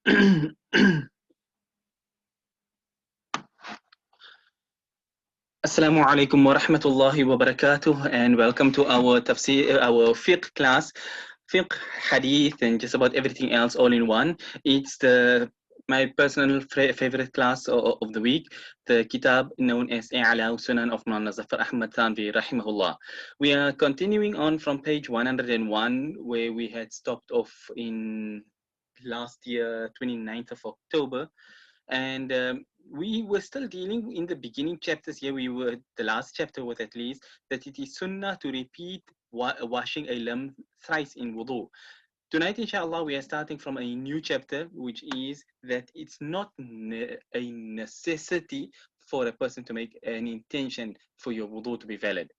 Assalamu alaikum wa rahmatullahi wa barakatuh, and welcome to our tafsir, our fiqh class, fiqh, hadith, and just about everything else all in one. It's my personal favorite class of the week, the kitab known as Us Sunan of Maulana Zafar Ahmad Thanvi, rahimahullah. We are continuing on from page 101, where we had stopped off in last year, 29th of October. And we were still dealing in the beginning chapters here. The last chapter was at least that it is sunnah to repeat washing a limb thrice in wudu. Tonight, inshallah, we are starting from a new chapter, which is that it's not a necessity for a person to make an intention for your wudu to be valid.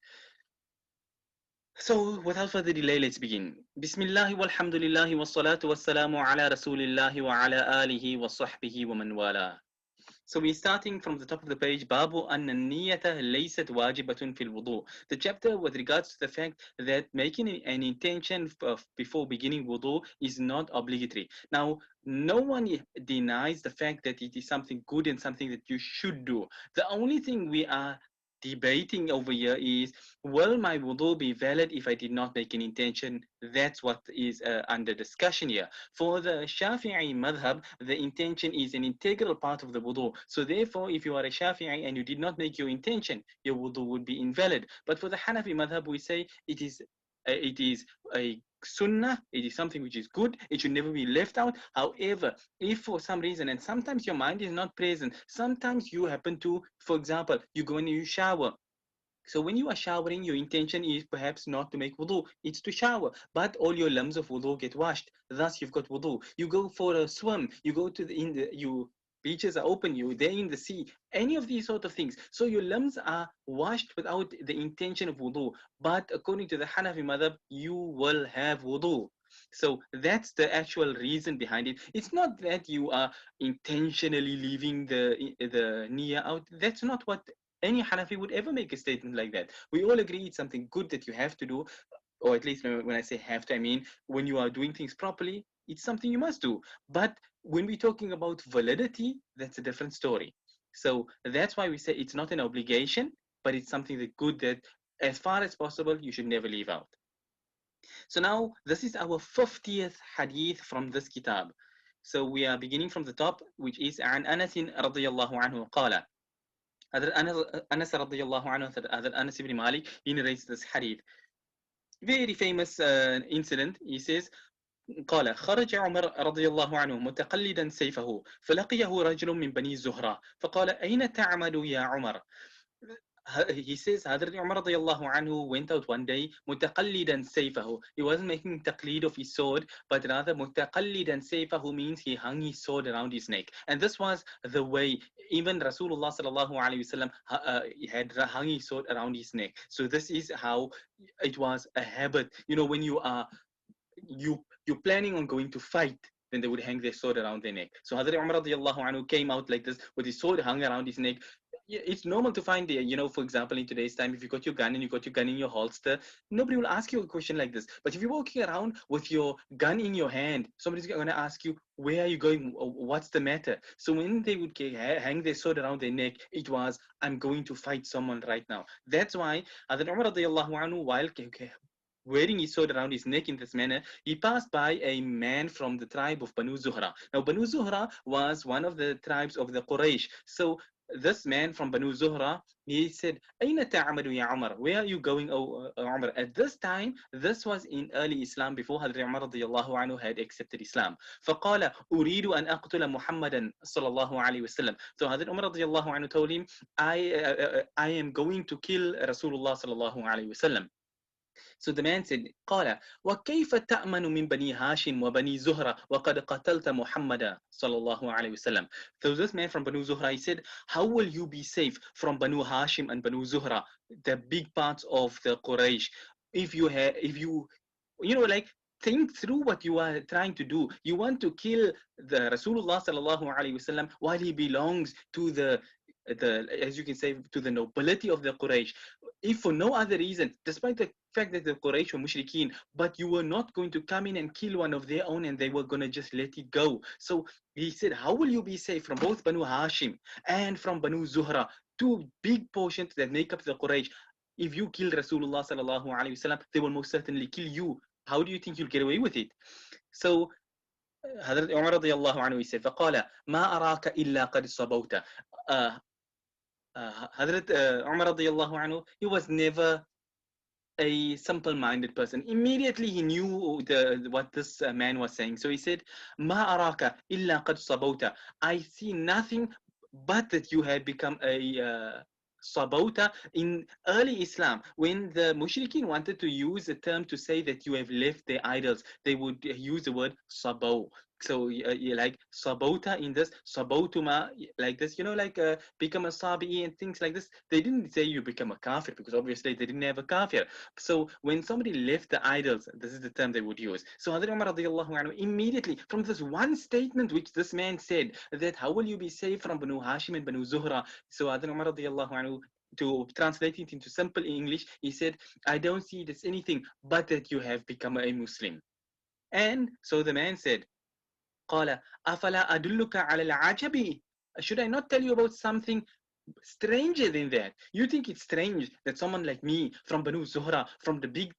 So, without further delay, let's begin. Bismillah walhamdulillah wa salatu wa salamu ala rasulillahi wa ala alihi wa sahbihi wa man wala. So we're starting from the top of the page. Babu anna niyata laysat wajibatun fil wudu. The chapter with regards to the fact that making an intention before beginning wudu is not obligatory. Now, no one denies the fact that it is something good and something that you should do. The only thing we are debating over here is, will my wudu be valid if I did not make an intention? That's what is under discussion here. For the Shafi'i madhab, the intention is an integral part of the wudu. So therefore, if you are a Shafi'i and you did not make your intention, your wudu would be invalid. But for the Hanafi madhab, we say it is a sunnah, it is something which is good, it should never be left out. However, if for some reason, and sometimes your mind is not present, sometimes you happen to, for example, you go and you shower. So when you are showering, your intention is perhaps not to make wudu, it's to shower, but all your limbs of wudu get washed. Thus, you've got wudu. You go for a swim, you go to beaches are open, you're there in the sea, any of these sort of things. So your limbs are washed without the intention of wudu. But according to the Hanafi madhab, you will have wudu. So that's the actual reason behind it. It's not that you are intentionally leaving the niyyah out. That's not what any Hanafi would ever make a statement like that. We all agree it's something good that you have to do, or at least when I say have to, I mean when you are doing things properly, it's something you must do. But when we're talking about validity, that's a different story. So that's why we say it's not an obligation, but it's something that good that as far as possible, you should never leave out. So now this is our 50th hadith from this kitab. So we are beginning from the top, which is عن أنس رضي الله عنه قال. Anas radiallahu anhu, Anas ibn Malik, he narrates this hadith. Very famous incident. He says, قال خرج عمر رضي الله عنه متقلدا سيفه فلقيه رجل من بني زهرة فقال أين تعمد يا عمر. He says Hazrat Umar radiallahu anhu went out one day mutaqallidan sayfahu. He wasn't making taqlid of his sword, but rather mutaqallidan sayfahu means he hung his sword around his neck. And this was the way even Rasulullah sallallahu alaihi wasallam had hung his sword around his neck. So this is how it was a habit. You know, when you're planning on going to fight, then they would hang their sword around their neck. So Hazrat Umar radiallahu anhu came out like this with his sword hung around his neck. It's normal to find there, you know, for example, in today's time, if you got your gun and you got your gun in your holster, nobody will ask you a question like this. But if you're walking around with your gun in your hand, somebody's going to ask you, where are you going? What's the matter? So when they would hang their sword around their neck, it was, I'm going to fight someone right now. That's why Hazrat Umar radiallahu anhu, while wearing his sword around his neck in this manner, he passed by a man from the tribe of Banu Zuhra. Now, Banu Zuhra was one of the tribes of the Quraysh. So this man from Banu Zuhra, he said, Aina ta'amadu ya Umar? Where are you going, O Umar? At this time, this was in early Islam, before Hazrat Umar radiallahu anhu had accepted Islam. فقال أريد أن أقتل محمدا صلى الله عليه وسلم. So Hazrat Umar radiallahu anhu told him, I am going to kill Rasulullah sallallahu alayhi wasallam. So the man said, قال وكيف تأمن من بني هاشم وبني زهرة وقد قتلت محمدا صلى الله عليه وسلم. So this man from Banu Zuhra, he said, how will you be safe from Banu Hashim and Banu Zuhra, the big parts of the Quraysh, if you like, think through what you are trying to do. You want to kill the Rasulullah sallallahu alaihi wasallam while he belongs to the as you can say, to the nobility of the Quraysh. if for no other reason, despite the fact that the Quraysh were mushrikeen, but you were not going to come in and kill one of their own and they were going to just let it go. So he said, how will you be safe from both Banu Hashim and from Banu Zuhra, two big portions that make up the Quraysh? If you kill Rasulullah sallallahu alaihi wasallam, they will most certainly kill you. How do you think you'll get away with it? So Hazrat Umar radiallahu anhu, he said, فقال ما أراك إلا قد صبوت. Hazrat Umar radiallahu anhu, he was never a simple-minded person. Immediately he knew what this man was saying. So he said, "Ma araka illa qad sabauta." I see nothing but that you had become a sabauta. In early Islam, when the mushrikeen wanted to use the term to say that you have left their idols, they would use the word sabau. So you like sabauta in this, sabautuma, like this, like become a sabi and things like this. They didn't say you become a kafir, because obviously they didn't have a kafir. So when somebody left the idols, this is the term they would use. So Hazrat Umar radiallahu anhu, immediately from this one statement which this man said, that how will you be saved from Banu Hashim and Banu Zuhra? So Hazrat Umar radiallahu anhu, to translate it into simple English, he said, I don't see it as anything but that you have become a Muslim. And so the man said, قال أفلا أدلك على العجب. Should I not tell you about something stranger than that? You think it's strange that someone like me from Banu Zuhra, from the big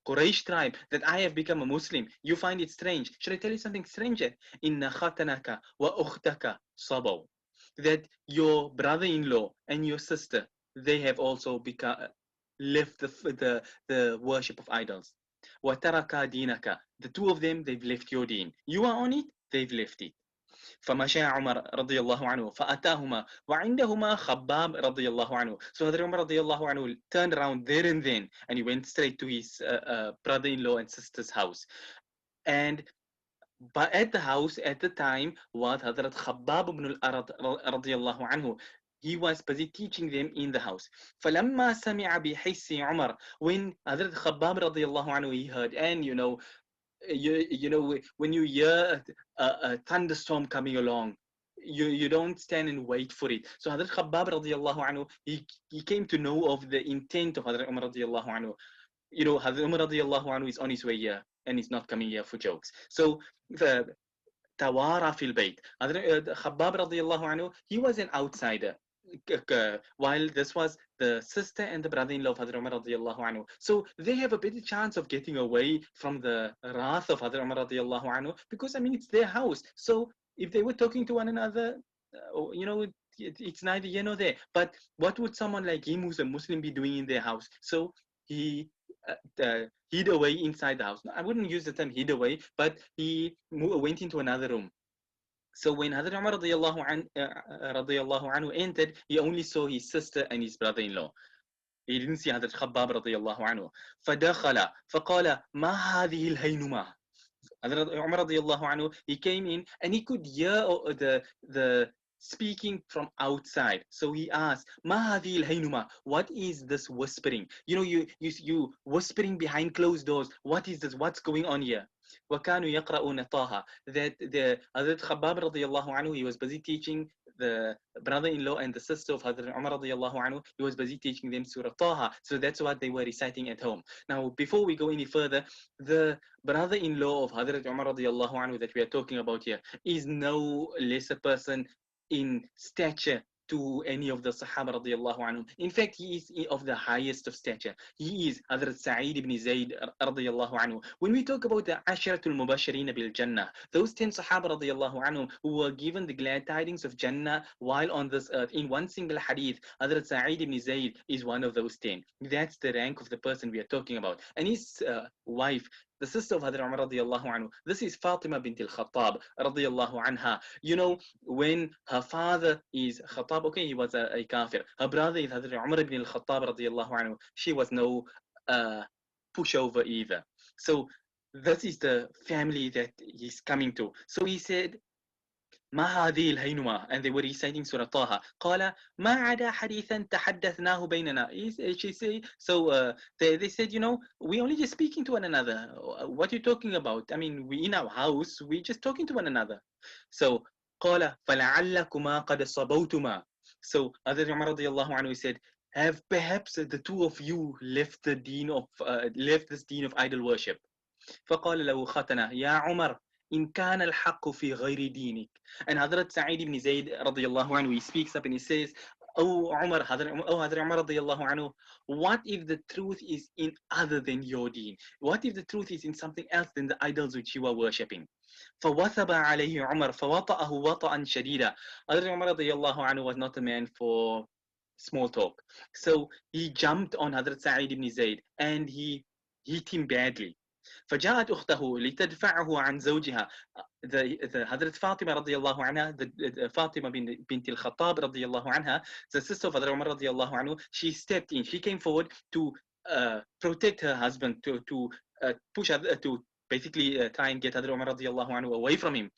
Quraysh tribe, that I have become a Muslim? You find it strange. Should I tell you something stranger? إن خاتنك وأختك صبوا. That your brother-in-law and your sister, they have also become left the worship of idols. وَتَرَكَ دِينَكَ. The two of them, they've left your deen. You are on it, they've left it. فمشى عمر رضي الله عنه فأتاهما وعندهما خباب رضي الله عنه. So Hazrat Umar رضي الله عنه turned around there and then, and he went straight to his brother-in-law and sister's house. And but at the house at the time was Hazrat Khabbab ibn al-Arad radiallahu anhu. He was busy teaching them in the house. فلما سمع بحس عمر, when Hazrat Khabbab radiallahu anhu he heard, and you know when you hear a thunderstorm coming along, you don't stand and wait for it. So Hazrat Khabbab radiallahu anhu, he came to know of the intent of Hazrat Umar radiallahu anhu. Hazrat Umar radiallahu anhu is on his way here and he's not coming here for jokes. So the Tawara fil bayt. Khabbab radiallahu anhu, he was an outsider. While this was the sister and the brother-in-law of Hazrat Umar radiallahu anhu. So they have a better chance of getting away from the wrath of Hazrat Umar radiallahu anhu, because it's their house. So if they were talking to one another, it's neither here nor there. But what would someone like him who's a Muslim be doing in their house? So he hid away inside the house. I wouldn't use the term hid away, but he went into another room. So when Hazrat Umar radiallahu anhu entered, he only saw his sister and his brother-in-law. He didn't see Hazrat Khabbab radiallahu anhu. فَدَخَلَ فَقَالَ مَا هَذِهِ الْهَيْنُمَةِ. Hazrat Umar radiallahu anhu, he came in and he could hear the speaking from outside. So he asked, "Ma hadhi al-haynuma?" What is this whispering? You whispering behind closed doors. What is this? What's going on here? وَكَانُوا يَقْرَؤُونَ طَاهَ. That the Hazrat Khabbab radiallahu anhu, he was busy teaching the brother-in-law and the sister of Hazrat Umar radiallahu anhu, he was busy teaching them Surah Taha. So that's what they were reciting at home. Now, before we go any further, the brother-in-law of Hazrat Umar radiallahu anhu that we are talking about here is no lesser person in stature to any of the Sahaba radiallahu anhum. In fact, he is of the highest of stature. He is Hazrat Sa'id ibn Zayd radiallahu anhu. When we talk about the Asharatul Mubashirin bil Jannah, those 10 Sahaba radiallahu anhum who were given the glad tidings of Jannah while on this earth, in one single hadith, Hazrat Sa'id ibn Zayd is one of those 10. That's the rank of the person we are talking about. And his wife, the sister of Hazrat Umar radiallahu anhu, this is Fatima bint al-Khattab radiallahu anha. When her father is Khattab, okay, he was a kafir. Her brother is Hazrat Umar ibn al-Khattab radiallahu anhu. She was no pushover either. So this is the family that he's coming to. So he said, ما هذه الهينمة, and they were reciting Surah Taha. قال ما عدا حديثا تحدثناه بيننا. She say, so they said, we only just speaking to one another. What are you talking about? We in our house, we just talking to one another. So قال فلعلكما قد صبوتما. So Hazrat Umar radiallahu anhu said, have perhaps the two of you left this deen of idol worship. فقال له ختنه يا عمر إن كان الحق في غير دينك. And Hazrat Sa'id ibn Zayd radiallahu anhu, he speaks up and he says, Oh Umar, Hazrat Umar radiallahu anhu, what if the truth is in other than your deen? What if the truth is in something else than the idols which you are worshipping? فوثب عليه عمر فوطأه وطأ شديدا. Hazrat Umar radiallahu anhu was not a man for small talk. So he jumped on Hazrat Sa'id ibn Zayd and he hit him badly. فجاءت أخته لتدفعه عن زوجها. The Hazrat Fatima radiallahu anha, the Fatima bint al-Khattab radiallahu anha, the sister of Hazrat Umar radiallahu anhu, she stepped in. She came forward to protect her husband, to push to basically try and get Hazrat Umar radiallahu anhu away from him.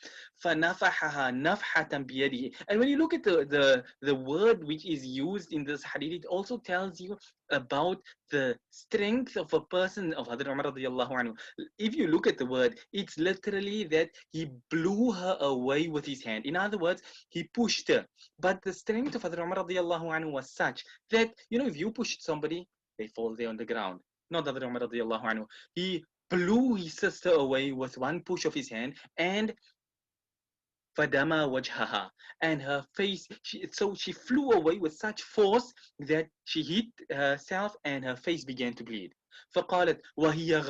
فَنَفَحَهَا نَفْحَةً بِيَدِهِ. And when you look at the word which is used in this hadith, it also tells you about the strength of a person of Hazrat Umar radiallahu anhu. If you look at the word, it's literally that he blew her away with his hand. In other words, he pushed her. But the strength of Hazrat Umar radiallahu anhu was such that, if you push somebody, they fall there on the ground. Not Hazrat Umar radiallahu anhu. He blew his sister away with one push of his hand, and فَدَمَا وَجْهَهَا, and her face, she flew away with such force that she hit herself and her face began to bleed. فَقَالَتْ وَهِيَ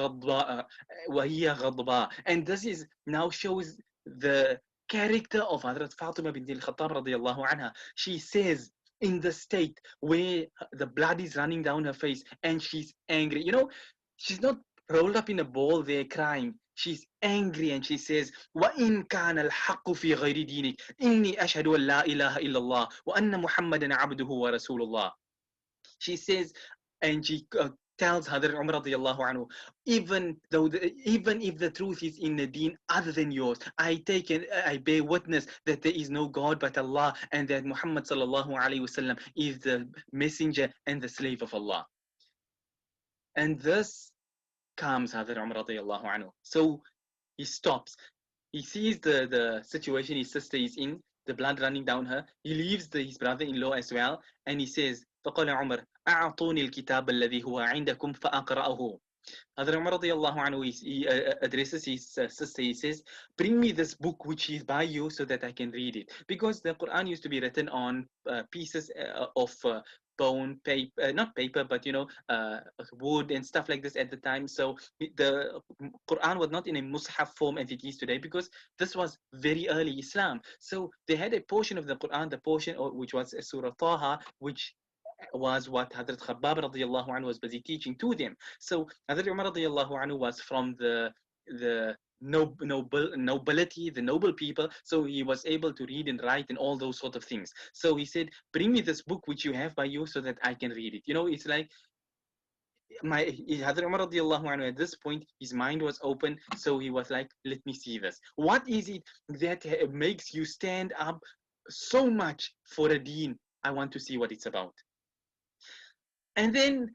غَضْبَاء. And this is now shows the character of Hazrat Fatima bint al-Khattab radiallahu anha. She says, in the state where the blood is running down her face and she's angry, she's not rolled up in a ball there crying. She's angry and she says, وَإِن كَانَ الْحَقُّ فِي غَيْرِ دِينِكَ إِنِّي أَشْهَدُ أَن لَا إِلَهَ إِلَّا اللَّهُ وَأَنَّ مُحَمَّدًا عَبْدُهُ وَرَسُولُ اللَّهِ. She says, and she tells Hazrat Umar radiallahu anhu, even if the truth is in the deen other than yours, I bear witness that there is no God but Allah, and that Muhammad sallallahu alaihi wasallam is the messenger and the slave of Allah. And this comes Hazrat Umar radiallahu anhu. So he stops. He sees the situation his sister is in, the blood running down her. He leaves his brother-in-law as well, and he says, فقال عمر أعطوني الكتاب الذي هو عندكم فأقرأه. Hazrat Umar radiallahu anhu, he addresses his sister. He says, bring me this book which is by you so that I can read it. Because the Quran used to be written on pieces of bone, paper, not paper, but wood and stuff like this at the time. So the Quran was not in a Mus'ab form as it is today, because this was very early Islam. So they had a portion of the Quran, the portion which was Surah Taha, which was what Hazrat Khabbab radiallahu anhu was busy teaching to them. So Hazrat Umar radiallahu anhu was from the nobility, the noble people. So he was able to read and write and all those sort of things. So he said, bring me this book which you have by you so that I can read it. It's like Hazrat Umar radiallahu anhu, at this point, his mind was open. So he was like, let me see this. What is it that makes you stand up so much for a deen? I want to see what it's about. And then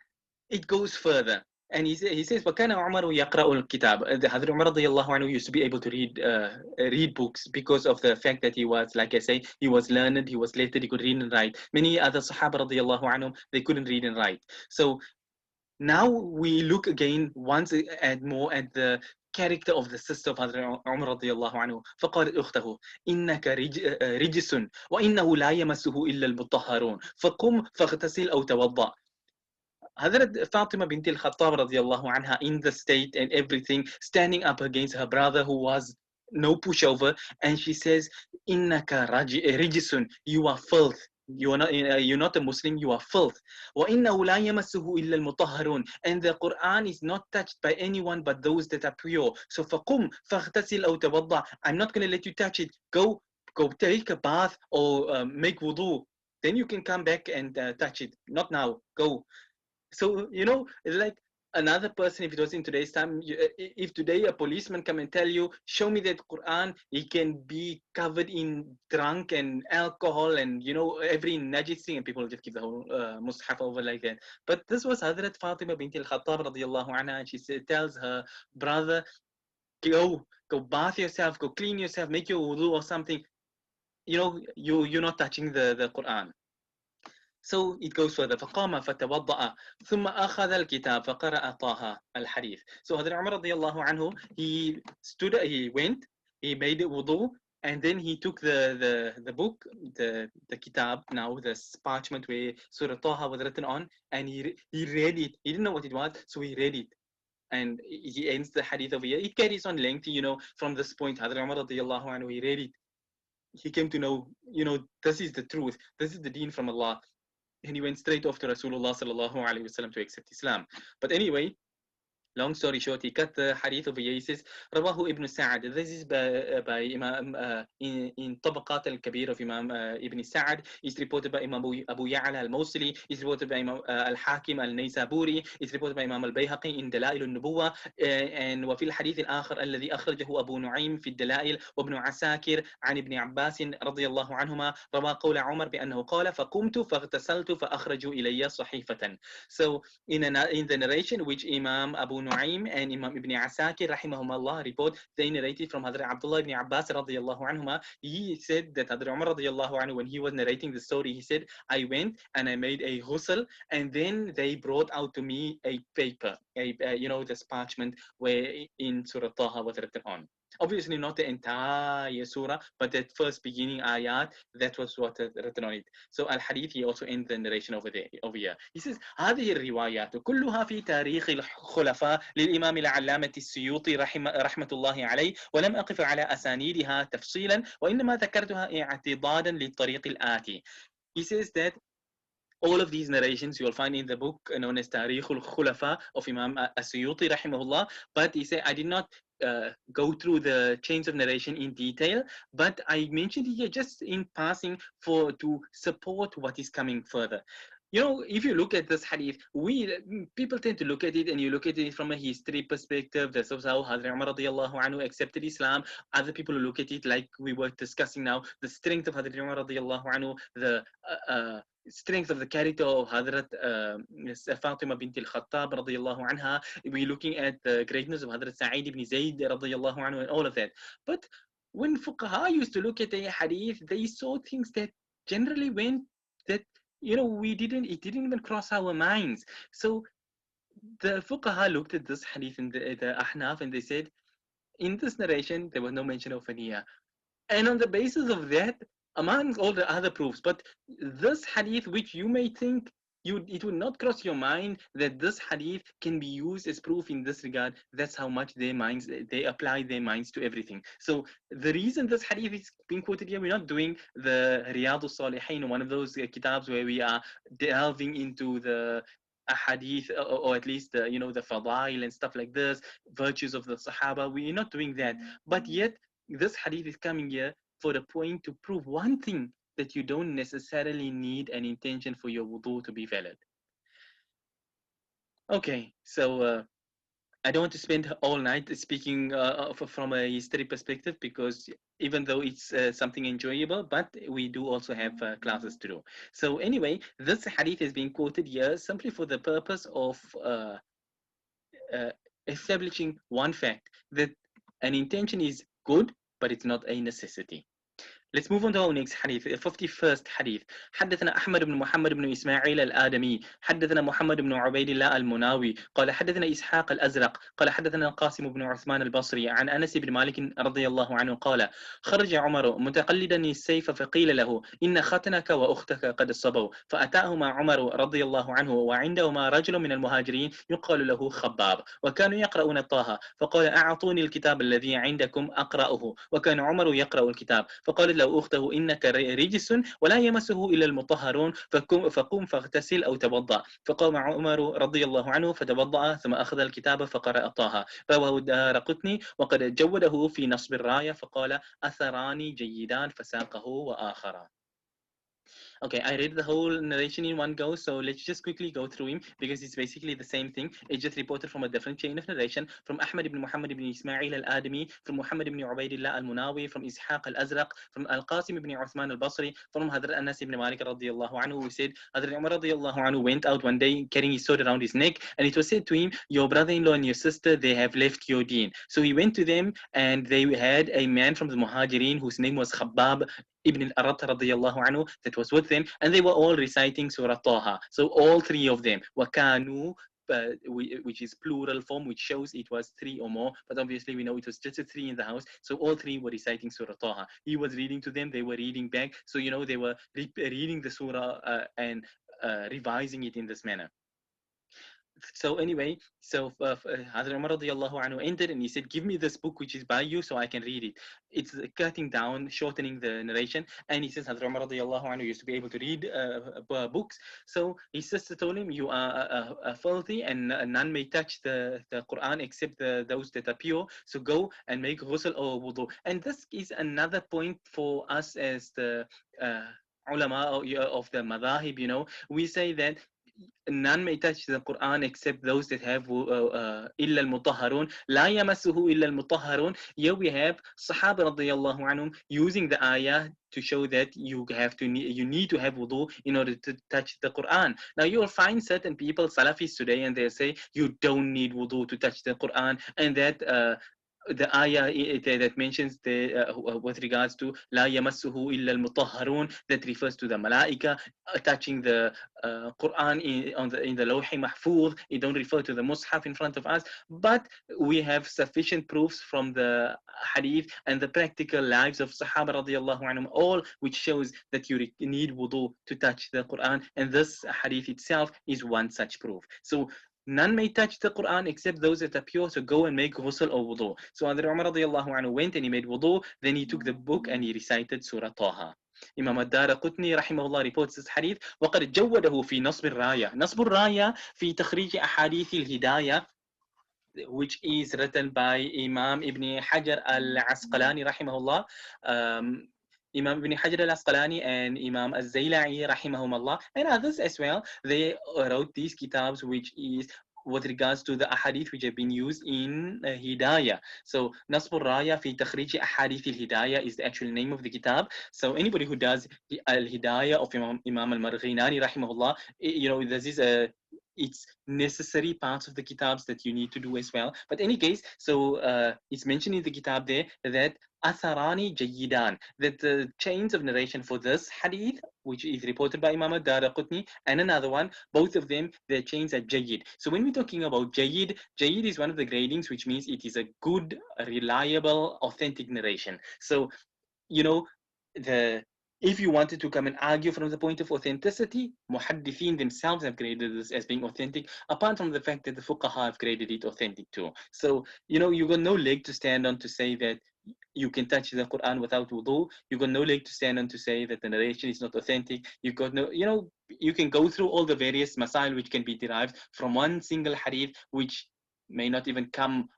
it goes further. And he says, وَكَانَ عُمَرُ يَقْرَأُ الْكِتَابِ. The Hazrat Umar radiallahu anhu used to be able to read books because of the fact that he was, like I say, he was learned, he was lettered, he could read and write. Many other Sahaba radiallahu anhum, they couldn't read and write. So now we look again once more at the character of the sister of Hazrat Umar radiallahu anhu. فقالت أخته إنك رجس وإنه لا يمسه إلا المطهرون فقم فاغتسل أو توضأ. Hazrat Fatima bint al-Khattab radiallahu anha, in the state and everything, standing up against her brother who was no pushover, and she says, Innaka rijisun, you are filth. You're not a Muslim, you are filth. وَإِنَّهُ لَا يَمَسُّهُ إِلَّا الْمُطَهَّرُونَ. And the Quran is not touched by anyone but those that are pure. So فَقُمْ فَاغْتَسِلْ أَوْ تَوَضَّعْ. I'm not going to let you touch it. Go take a bath or make wudhoo. Then you can come back and touch it. Not now. Go. So, it's like another person, if it was in today's time, if today a policeman come and tell you, show me that Quran, he can be covered in drunk and alcohol and, every najis thing, and people just give the whole Mus'ab over like that. But this was Hazrat Fatima bint al-Khattab radiallahu anha, and she tells her brother, go bath yourself, go clean yourself, make your wudu or something. You're not touching the Quran. So it goes further. فقام فتوضأ ثم أخذ الكتاب فقرأ طه الحديث. So Hazrat Umar radiallahu anhu, he went, he made wudu, and then he took the book, the kitab, now the parchment where Surah Taha was written on, and he read it. He didn't know what it was, so he read it. And he ends the hadith over here. It carries on lengthy, from this point. Hazrat Umar radiallahu anhu, he read it. He came to know, this is the truth. This is the deen from Allah. And he went straight off to Rasulullah sallallahu alaihi wasallam to accept Islam. But anyway, long story short, he cut the hadith over here. He says, Rawahu Ibn Sa'ad. This is by Imam, in Tabaqat al-Kabir of Imam Ibn Sa'ad. It's reported by Imam Abu Ya'la al-Mawsili. It's reported by Imam al-Hakim al-Naysaburi. It's reported by Imam al-Bayhaqi in Dalail al-Nubuwa. And وفي الحديث الآخر الذي أخرجه أبو نعيم في الدلائل وابن عساكر عن ابن عباس رضي الله عنهما روى قول عمر بأنه قال فقمت فاغتسلت فأخرجوا إلي صحيفة. So in the narration which Imam Abu Nu'aym and Imam Ibn Asakir rahimahumullah report, they narrated from Hazrat Abdullah ibn Abbas radiyallahu anhuma. He said that Hazrat Umar radiyallahu anhu, when he was narrating the story, he said, I went and I made a ghusl, and then they brought out to me a paper, this parchment where in Surah Taha was written on. Obviously not the entire surah, but the first beginning ayat, that was what was written on it. So al-hadith, he also ends the narration over here. He says, هذه الروايات كلها في تاريخ الخلفاء للإمام العلامة السيوطي رحمة الله عليه، ولم أقف على أسانيدها تفصيلا، وإنما ذكرتها اعتضادا للطريق الآتي. He says that all of these narrations you will find in the book known as Tarikh al-Khulafa of Imam As-Suyuti rahimahullah, but he said, I did not go through the chains of narration in detail, but I mentioned it here just in passing to support what is coming further. If you look at this hadith, people tend to look at it, and you look at it from a history perspective. That's how Hazrat Umar radiallahu anhu accepted Islam. Other people look at it like we were discussing now, the strength of Hazrat Umar radiallahu anhu, the strength of the character of Hazrat Fatima bint al-Khattab radiallahu anha. We're looking at the greatness of Hazrat Sa'id ibn Zayd radiallahu anhu and all of that. But when fuqaha used to look at the hadith, they saw things that generally went that it didn't even cross our minds. So the fuqaha looked at this hadith in the Ahnaf, and they said, in this narration there was no mention of Faniya. And on the basis of that, among all the other proofs, but this hadith, which you may think it would not cross your mind that this hadith can be used as proof in this regard. That's how much they apply their minds to everything. So the reason this hadith is being quoted here, we're not doing the Riyadus Salihin, one of those kitabs where we are delving into the hadith, or at least the fadail and stuff like this, virtues of the Sahaba. We're not doing that. But yet this hadith is coming here for the point to prove one thing, that you don't necessarily need an intention for your wudu to be valid. Okay, so I don't want to spend all night speaking from a history perspective, because even though it's something enjoyable, but we do also have classes to do. So anyway, this hadith is being quoted here simply for the purpose of establishing one fact, that an intention is good, but it's not a necessity. Let's move on to our next hadith, the 51st hadith. حدثنا أحمد بن محمد بن إسماعيل الآدمي، حدثنا محمد بن عبيد الله المناوي، قال حدثنا إسحاق الأزرق، قال حدثنا القاسم بن عثمان البصري عن أنس بن مالك رضي الله عنه قال خرج عمر متقلدا السيف فقيل له إن ختنك وأختك قد صبوا، فأتاهما عمر رضي الله عنه وعندهما رجل من المهاجرين يقال له خباب، وكانوا يقرؤون طه، فقال أعطوني الكتاب الذي عندكم أقرأه، وكان عمر يقرأ الكتاب، فقال له أخته إنك رجس ولا يمسه إلا المطهرون، فقم فاغتسل أو توضأ، فقام عمر رضي الله عنه فتوضأ ثم أخذ الكتاب فقرأ طه. رواه الدارقطني وقد جوده في نصب الراية، فقال أثران جيدان فساقه وآخر. Okay, I read the whole narration in one go, so let's just quickly go through him, because it's basically the same thing. It's just reported from a different chain of narration, from Ahmad ibn Muhammad ibn Ismail al-Adami, from Muhammad ibn Ubaidillah al-Munawi, from Ishaq al-Azraq, from Al-Qasim ibn Uthman al-Basri, from Hadrat Anas ibn Malik radiyallahu anhu, who said, Hadrat Umar radiyallahu anhu went out one day carrying his sword around his neck, and it was said to him, your brother-in-law and your sister, they have left your deen. So he went to them, and they had a man from the Muhajirin whose name was Khabbab. Ibn al-Arat radiyallahu anhu that was with them, and they were all reciting Surah Taha. So all three of them, وَكَانُوا, which is plural form, which shows it was three or more, but obviously we know it was just a three in the house. So all three were reciting Surah Taha. He was reading to them, they were reading back. So they were reading the surah and revising it in this manner. So anyway, Hazrat Umar radiallahu anhu entered and he said, give me this book which is by you so I can read it. It's cutting down, shortening the narration. And he says Hazrat Umar radiallahu anhu used to be able to read books. So his sister told him, you are filthy and none may touch the Quran except those that are pure. So go and make ghusl or wudu. And this is another point for us as the ulama of the madhahib. We say that none may touch the Quran except those that have إلا المطهرون لا يمسه إلا المطهرون. Here we have Sahaba radiyallahu anhum using the ayah to show that you need to have wudu in order to touch the Quran. Now you will find certain people, Salafis today, and they say you don't need wudu to touch the Quran, and that the ayah that mentions with regards to لا يمسه إلا المطهرون, that refers to the malaika touching the Quran in the Lawh Mahfuz. It don't refer to the Mus'ab in front of us, but we have sufficient proofs from the hadith and the practical lives of Sahaba radiyallahu anhum, all which shows that you need wudu to touch the Quran, and this hadith itself is one such proof. So none may touch the Quran except those that are pure, so go and make ghusl or wudu. So Hazrat Umar radiallahu anhu went and he made wudu, then he took the book and he recited Surah Taha. Imam الدارقطني رحمه الله reports this hadith. وقد جوده في نصب الراية. نصب الراية في تخريج أحاديث الهداية, which is written by Imam Ibn Hajar al-Asqalani rahimahullah. Imam Ibn Hajar al-Asqalani and Imam al-Zayla'i rahimahumullah and others as well, they wrote these kitabs which is with regards to the ahadith which have been used in Hidayah. So Nasbur Raya fi Takhrij Ahadith al-Hidayah is the actual name of the kitab. So anybody who does the al-Hidayah of Imam al-Marghinani rahimahullah, this is it's necessary parts of the kitabs that you need to do as well. But in any case, so it's mentioned in the kitab there that Atharani Jayyidan, that the chains of narration for this hadith, which is reported by Imam al-Daraqutni, and another one, both of them, their chains are Jayyid. So when we're talking about Jayyid, Jayyid is one of the gradings, which means it is a good, reliable, authentic narration. So, if you wanted to come and argue from the point of authenticity, Muhaddithin themselves have graded this as being authentic, apart from the fact that the Fuqaha have graded it authentic too. So, you got no leg to stand on to say that you can touch the Quran without wudu. You got no leg to stand on to say that the narration is not authentic. You got no, you can go through all the various masail which can be derived from one single hadith, which may not even come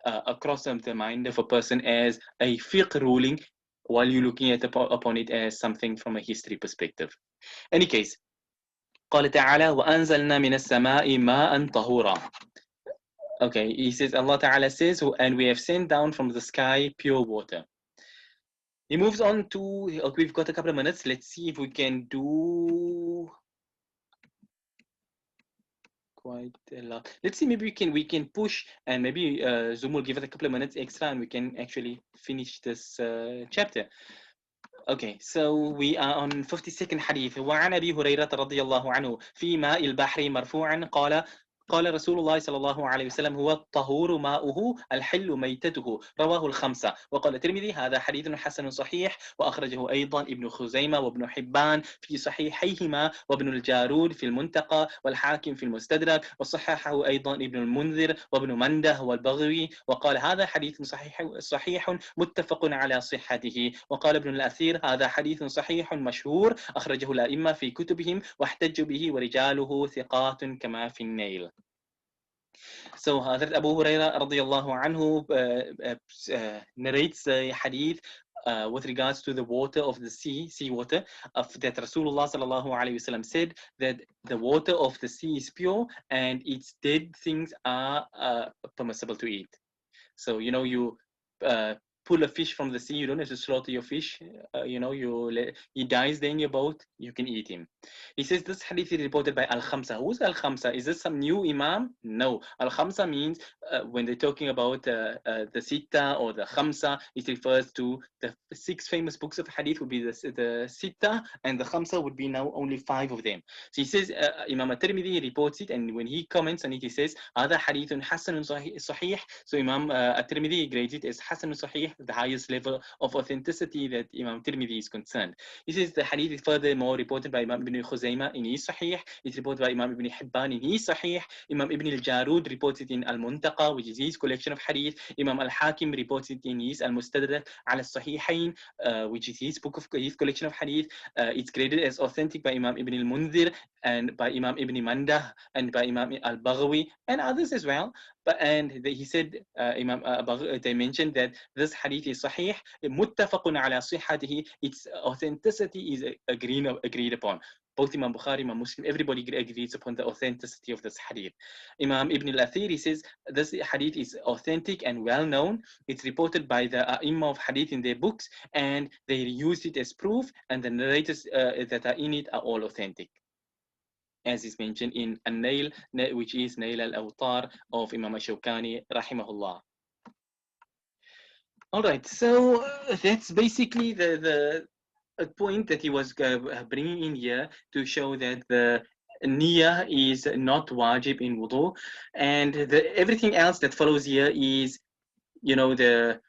across the mind of a person as a fiqh ruling, while you're looking upon it as something from a history perspective. Any case, قال تعالى وأنزلنا من السماء ماء طهورا. Okay, he says, Allah Ta'ala says, and we have sent down from the sky pure water. He moves on to, okay, we've got a couple of minutes. Let's see if we can do quite a lot. Let's see, maybe we can push, and maybe Zoom will give us a couple of minutes extra and we can actually finish this chapter. Okay, so we are on 52nd hadith. وعن أبي هريرة رضي الله عنه في ماء البحر مرفوعا قال رسول الله صلى الله عليه وسلم هو الطهور ماؤه الحل ميتته رواه الخمسة. وقال الترمذي هذا حديث حسن صحيح وأخرجه أيضا ابن خزيمة وابن حبان في صحيحيهما وابن الجارود في المنتقى والحاكم في المستدرك وصححه أيضا ابن المنذر وابن منده والبغوي وقال هذا حديث صحيح متفق على صحته. وقال ابن الأثير هذا حديث صحيح مشهور أخرجه الأئمة في كتبهم واحتجوا به ورجاله ثقات كما في النيل. So Hazrat Abu Huraira radiyallahu anhu narrates a hadith with regards to the water of the sea water, that Rasulullah sallallahu alayhi wasallam said that the water of the sea is pure and its dead things are permissible to eat. So you pull a fish from the sea. You don't have to slaughter your fish. He dies there in your boat. You can eat him. He says this hadith is reported by Al-Khamsa. Who's Al-Khamsa? Is this some new Imam? No. Al-Khamsa means when they're talking about the Sitta or the Khamsa, it refers to the 6 famous books of hadith would be the Sitta, and the Khamsa would be now only 5 of them. So he says, Imam at-Tirmidhi reports it, and when he comments on it, he says, هذا حديث حسن صحيح. So Imam at-Tirmidhi grades it as Hasan Sahih, the highest level of authenticity that Imam Tirmidhi is concerned. He says the hadith is furthermore reported by Imam Ibn Khuzaymah in his Sahih. It's reported by Imam Ibn Hibban in his Sahih. Imam Ibn al-Jarud reports it in Al-Muntaqa, which is his collection of hadith. Imam al-Hakim reports it in his Al-Mustadrak al-Sahihain, which is his collection of hadith. It's graded as authentic by Imam Ibn al-Munzir and by Imam Ibn Mandah and by Imam al-Baghawi and others as well. He said, they mentioned that this hadith is sahih, muttafaqun ala sihhatihi, its authenticity is agreed upon. Both Imam Bukhari, Imam Muslim, everybody agrees upon the authenticity of this hadith. Imam Ibn al-Athir, says this hadith is authentic and well known. It's reported by the Imam of hadith in their books, and they use it as proof, and the narrators that are in it are all authentic, as is mentioned in An-Nail, which is Nail al-Awtar of Imam Shawkani, rahimahullah. All right, so that's basically the point that he was bringing in here to show that the niyyah is not wajib in wudu, and everything else that follows here is, the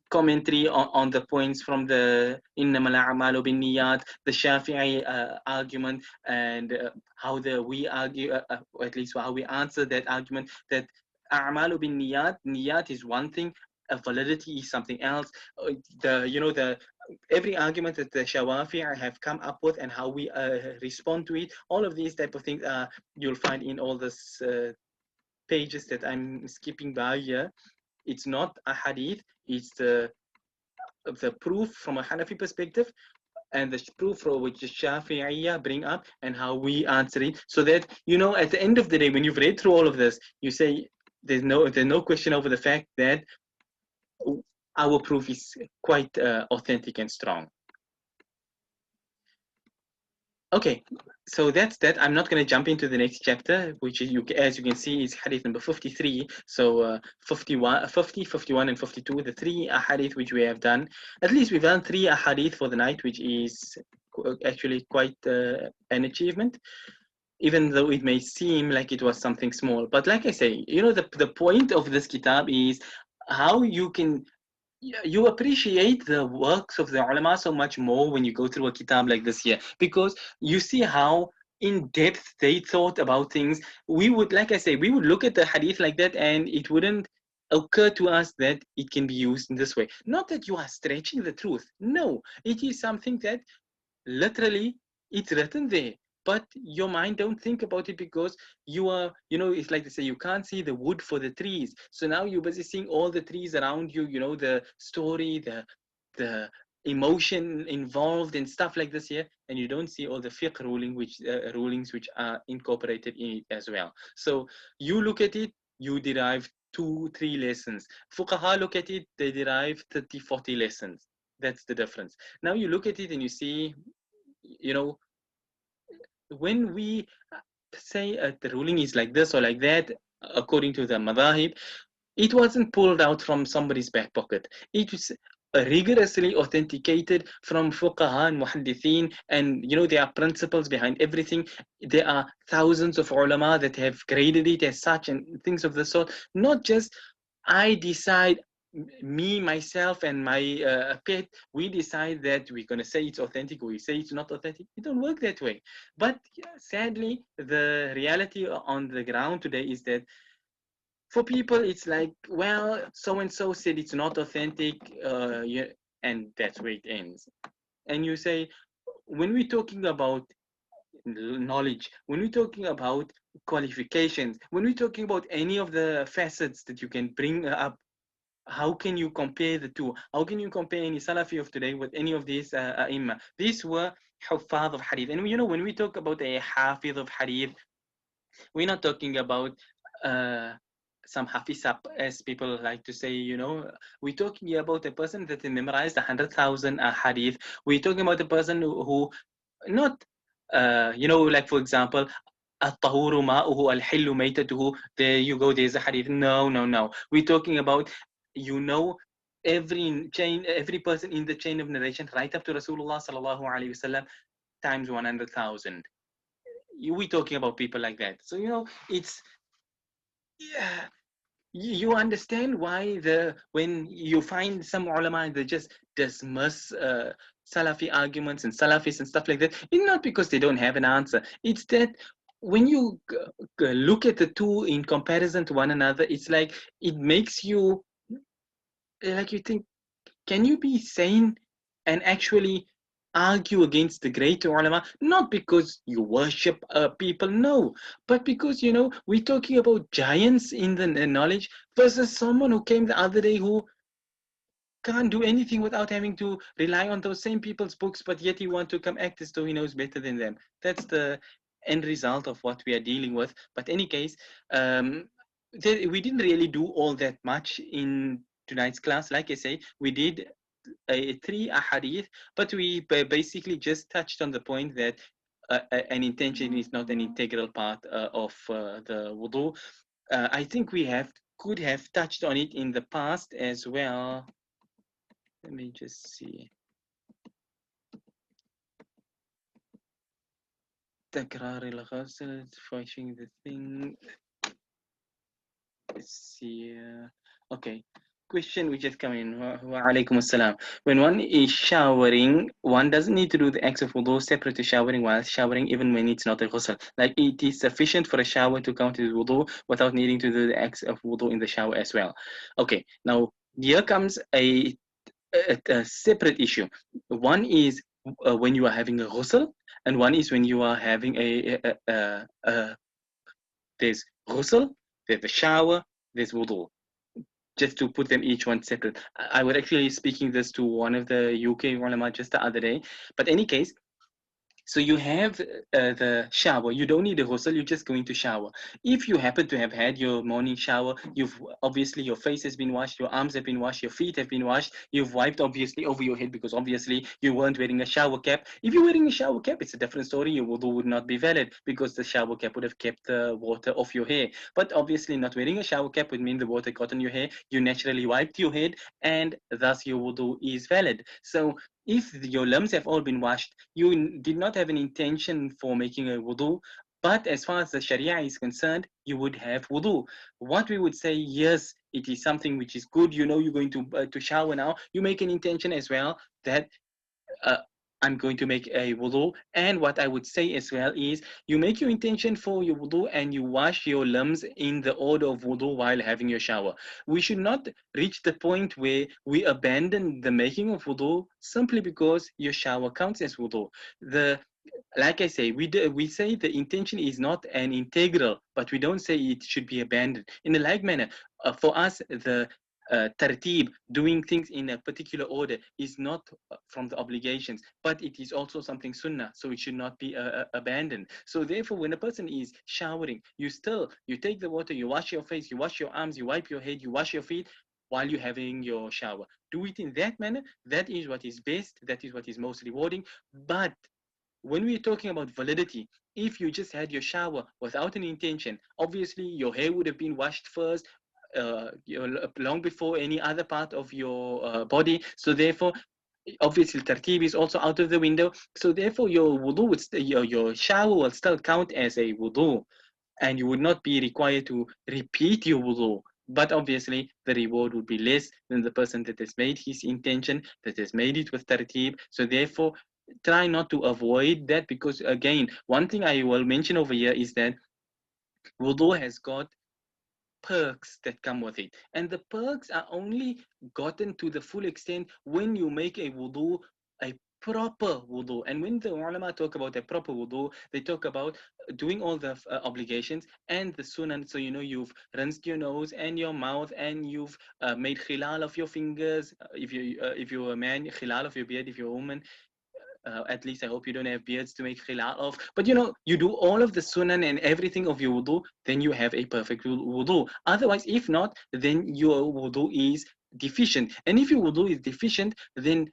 commentary on the points from the innamal a'malu bin niyat, the Shafi'i argument, and how we argue, or at least how we answer that argument, that a'malu bin niyat is one thing, validity is something else. Every argument that the Shawafi have come up with and how we respond to it, all of these type of things you'll find in all this pages that I'm skipping by here. It's not a hadith, it's the proof from a Hanafi perspective, and the proof for which the Shafi'iyya bring up, and how we answer it, so that at the end of the day, when you've read through all of this, you say there's no question over the fact that our proof is quite authentic and strong. Okay, so that's that. I'm not going to jump into the next chapter, which is, as you can see, is hadith number 53. So 50, 51, and 52, the 3 ahadith which we have done. At least we've done 3 ahadith for the night, which is actually quite an achievement, even though it may seem like it was something small. But like I say, the point of this kitab is how you appreciate the works of the ulama so much more when you go through a kitab like this here, because you see how in depth they thought about things. We would, like I say, we would look at the hadith like that, and it wouldn't occur to us that it can be used in this way. Not that you are stretching the truth. No, it is something that literally it's written there, but your mind don't think about it, because you are, it's like they say, you can't see the wood for the trees. So now you're busy seeing all the trees around you, the story, the emotion involved and stuff like this here, and you don't see all the fiqh rulings which are incorporated in it as well. So you look at it, you derive 2-3 lessons. Fuqaha look at it, they derive 30-40 lessons. That's the difference. Now you look at it and you see, when we say the ruling is like this or like that, according to the madhahib, it wasn't pulled out from somebody's back pocket. It was rigorously authenticated from fuqaha and muhaddithin, and there are principles behind everything. There are thousands of ulama that have graded it as such and things of the sort. Not just I decide, me, myself, and my pet, we decide that we're going to say it's authentic or we say it's not authentic. It don't work that way. But sadly, the reality on the ground today is that for people, it's like, well, so-and-so said it's not authentic, and that's where it ends. And you say, when we're talking about knowledge, when we're talking about qualifications, when we're talking about any of the facets that you can bring up, how can you compare the two? How can you compare any Salafi of today with any of these Imam? These were Huffaz of Hadith. And when we talk about a Hafiz of Hadith, we're not talking about some hafizab, as people like to say, we're talking about a person that memorized 100,000 hadith. We're talking about a person who not, like for example, الطهور ماؤه الحل ميتته. There you go. There's a hadith. No, no, no. We're talking about, you know, every person in the chain of narration, right up to Rasulullah sallallahu alaihi wasallam, times 100,000. We're talking about people like that. So it's, yeah, you understand why when you find some ulama they just dismiss Salafi arguments and Salafis and stuff like that, it's not because they don't have an answer. It's that when you look at the two in comparison to one another, it's like it makes you, like, you think, can you be sane and actually argue against the great ulama? Not because you worship people, no, but because we're talking about giants in the knowledge versus someone who came the other day who can't do anything without having to rely on those same people's books, but yet he want to come act as though he knows better than them. That's the end result of what we are dealing with. But any case, we didn't really do all that much in tonight's class. Like I say, we did three ahadith, but we basically just touched on the point that an intention is not an integral part of the wudu. I think we could have touched on it in the past as well. Let me just see. تكرار الغسل, finishing the thing. Let's see. Okay. Question which just come in. Wa alaikum assalam. When one is showering, one doesn't need to do the acts of wudu separate to showering while showering, even when it's not a ghusl. Like, it is sufficient for a shower to count as wudu without needing to do the acts of wudu in the shower as well. Okay. Now, here comes a separate issue. One is when you are having a ghusl, and one is when you are having there's ghusl, there's a shower, there's wudu. Just to put them each one separate. I was actually speaking this to one of the UK ulama just the other day. But any case, so you have the shower. You don't need a ghusl. You're just going to shower. If you happen to have had your morning shower, you've obviously, your face has been washed, your arms have been washed, your feet have been washed. You've wiped obviously over your head because obviously you weren't wearing a shower cap. If you're wearing a shower cap, it's a different story. Your wudu would not be valid because the shower cap would have kept the water off your hair. But obviously, not wearing a shower cap would mean the water got on your hair. You naturally wiped your head, and thus your wudu is valid. So if your limbs have all been washed, you did not have an intention for making a wudu, but as far as the Sharia is concerned, you would have wudu. What we would say, yes, it is something which is good. You're going to shower now. You make an intention as well that uh, I'm going to make a wudu. And what I would say as well is, you make your intention for your wudu and you wash your limbs in the order of wudu while having your shower. We should not reach the point where we abandon the making of wudu simply because your shower counts as wudu. Like I say, we say the intention is not an integral, but we don't say it should be abandoned. In a like manner, for us, the tarteeb, doing things in a particular order, is not from the obligations, but it is also something sunnah, so it should not be abandoned. So therefore, when a person is showering, you take the water, you wash your face, you wash your arms, you wipe your head, you wash your feet while you're having your shower. Do it in that manner. That is what is best. That is what is most rewarding. But when we're talking about validity, if you just had your shower without an intention, obviously your hair would have been washed first, long before any other part of your body. So therefore, obviously tartib is also out of the window. So therefore, your wudu your shower will still count as a wudu, and you would not be required to repeat your wudu. But obviously, the reward would be less than the person that has made his intention, that has made it with tartib. So therefore, try not to avoid that, because again, one thing I will mention over here is that wudu has got perks that come with it, and the perks are only gotten to the full extent when you make a wudu, a proper wudu. And when the ulama talk about a proper wudu, they talk about doing all the obligations and the sunan. So you've rinsed your nose and your mouth, and you've made khilal of your fingers, if you're a man, khilal of your beard if you're a woman, At least I hope you don't have beards to make khil out of. But you do all of the sunan and everything of your wudu, then you have a perfect wudu. Otherwise, if not, then your wudu is deficient. And if your wudu is deficient, then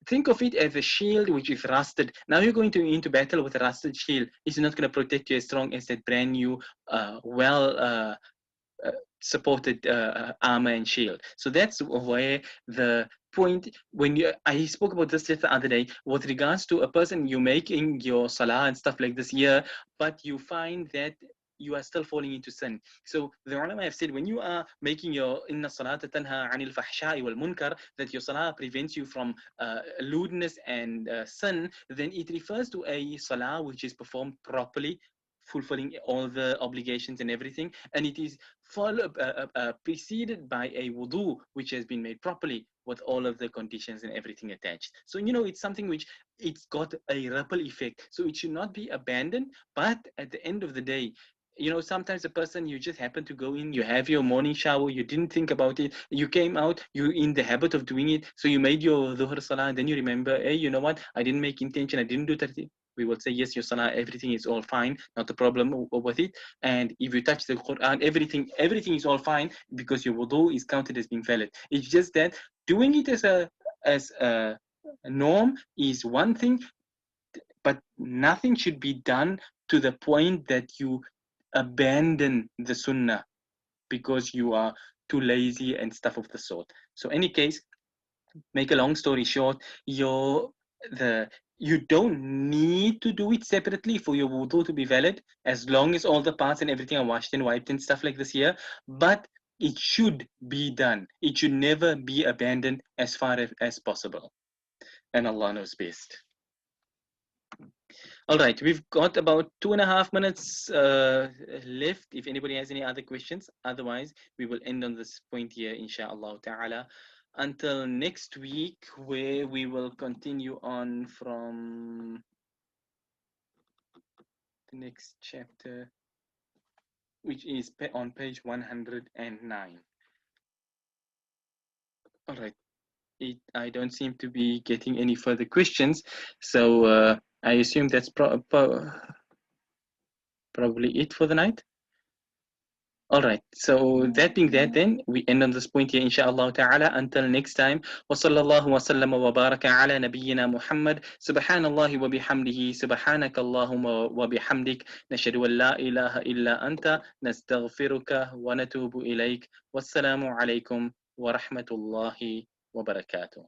think of it as a shield which is rusted. Now you're going to into battle with a rusted shield. It's not going to protect you as strong as that brand new, supported armor and shield. So that's where the point, I spoke about this just the other day with regards to a person, you making your salah and stuff like this here, but you find that you are still falling into sin. So the ulama have said, when you are making your inna salata tanha anil fahsha'i wal munkar, that your salah prevents you from lewdness and sin, then it refers to a salah which is performed properly, fulfilling all the obligations and everything, and it is preceded by a wudu which has been made properly with all of the conditions and everything attached. So it's something which it's got a ripple effect, so it should not be abandoned. But at the end of the day, sometimes a person, you just happen to go in, you have your morning shower, you didn't think about it, you came out, you're in the habit of doing it, so you made your dhuhr salah, and then you remember, hey, you know what, I didn't make intention, I didn't do tarteeb. We will say, yes, your salah, everything is all fine, not a problem with it. And if you touch the Quran, everything is all fine, because your wudu is counted as being valid. It's just that doing it as a norm is one thing, but nothing should be done to the point that you abandon the sunnah because you are too lazy and stuff of the sort. So any case, make a long story short, you don't need to do it separately for your wudu to be valid, as long as all the parts and everything are washed and wiped and stuff like this here. But it should be done. It should never be abandoned as far as possible. And Allah knows best. All right, we've got about 2.5 minutes left. If anybody has any other questions, otherwise we will end on this point here, inshallah ta'ala, until next week, where we will continue on from the next chapter, which is on page 109. All right, I don't seem to be getting any further questions, so I assume that's probably it for the night. All right, so that being that, then we end on this point here, inshallah ta'ala, until next time. Wa sallallahu wa sallam wa baraka ala nabiyyina Muhammad. Subhanallahi wa bihamdihi, subhanaka Allahumma wa bihamdik, nashhadu an la ilaha illa anta, nastaghfiruka wa natubu ilayk. Wassalamu alaikum wa rahmatullahi wa barakatuh.